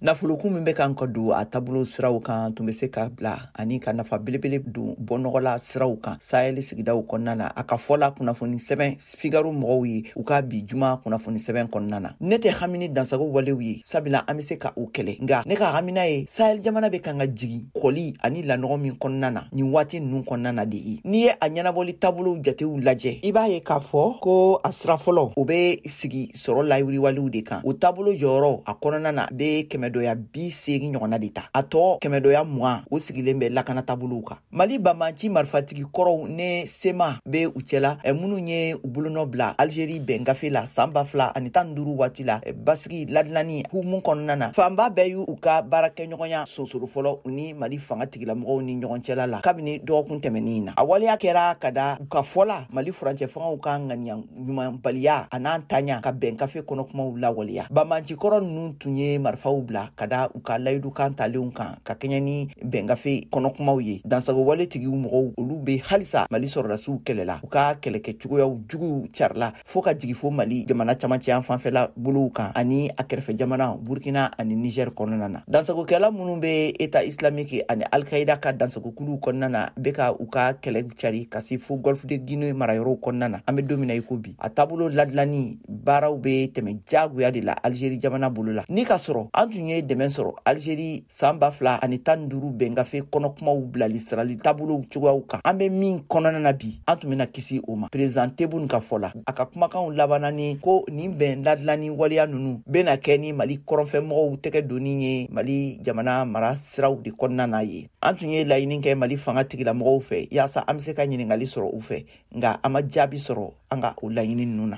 Nafoloku min bɛ kan ka don a taabolo siraw kan tun bɛ se ka bila ani ka nafa belebele don bɔnɔgɔla siraw kan Sahel sigidaw kɔnɔna na a ka fɔla kunnafoni sɛbɛn Figaro mɔgɔw ye u ka bi juma kunnafoni sɛbɛn kɔnɔna na ne tɛ hamini dansago walew ye sabula an bɛ se ka o kɛlɛ nka ne ka hamina ye Sahel jamana bɛ kan ka jigi kɔli ani lanɔgɔ min kɔnɔna na nin waati ninnu kɔnɔna na de ye n'i ye a ɲɛnabɔli taabolo jatew lajɛ i b'a ye k'a fɔ ko a sira fɔlɔ o bɛ sigi sɔrɔ layiriwaliw de kan o taabolo jɔyɔrɔ a kɔnɔna na bɛ kɛmɛdɔya 80 ɲɔgɔnna de ta a tɔ kɛmɛdɔya 20 o sigilen bɛ lakana taabolow kan Mali banbanci marifatigi kɔrɔw ne sema bɛ u cɛla minnu ye u bolonɔ bila Algérie bɛngafe la san 2015 waati la basigi ladilani hukumu kɔnɔna na fanba bɛɛ y'u ka baarakɛɲɔgɔnya sonsoro fɔlɔ u ni Mali fanga tigilamɔgɔw ni ɲɔgɔn cɛla la kabini dɔgɔkun tɛmɛnin na a waleya kɛra ka da u ka fɔla Mali furancɛ fangaw ka ŋaniya ɲumanbaliya a n'an taɲa ka bɛngafe kɔnɔ kumaw lawaleya banbanci kɔrɔ ninnu tun ye marifaw bila ka da u ka layidukan talenw kan ka kɛɲɛ ni bɛngafe kɔnɔ kumaw ye dansago wale tigiw mɔgɔw olu bɛ halisa Mali sɔrɔdasiw kɛlɛla u ka kɛlɛkɛ cogoyaw juguw carila fo ka jigi fo Mali jamana camancɛ an fanfɛla bolow kan ani a kɛrɛfɛ jamana Burkina ani Niger kɔnɔna na dansagokɛla minnu bɛ État islamique ani Al-Qaïda ka dansagokuluw kɔnɔna na bɛ ka u ka kɛlɛ cari ka se fo Golfe de Guinée marayɔrɔw kɔnɔna na an bɛ don min na i ko bi a taabolo ladilani baaraw bɛ tɛmɛ jagoya de la Algérie jamana bolo la ni ka sɔrɔ an tun ye dɛmɛ sɔrɔ Algérie san 2015 bɛngafe kɔnɔ kumaw bilali sirali taabolow cogoyaw kan an bɛ min kɔnɔna na bi an tun bɛna kisi o ma président Tebboune ka fɔ la a ka kumakanw labanani ko nin bɛn ladilani waleya ninnu bɛna kɛ ni Mali kɔrɔnfɛmɔgɔw tɛgɛ donni ye Mali jamana mara siraw de kɔnɔna na ye an tun ye laɲini kɛ Mali fanga tigilamɔgɔw fɛ yaasa an bɛ se ka ɲininkali sɔrɔ u fɛ nka an ma jaabi sɔrɔ an ka o laɲini ninnu na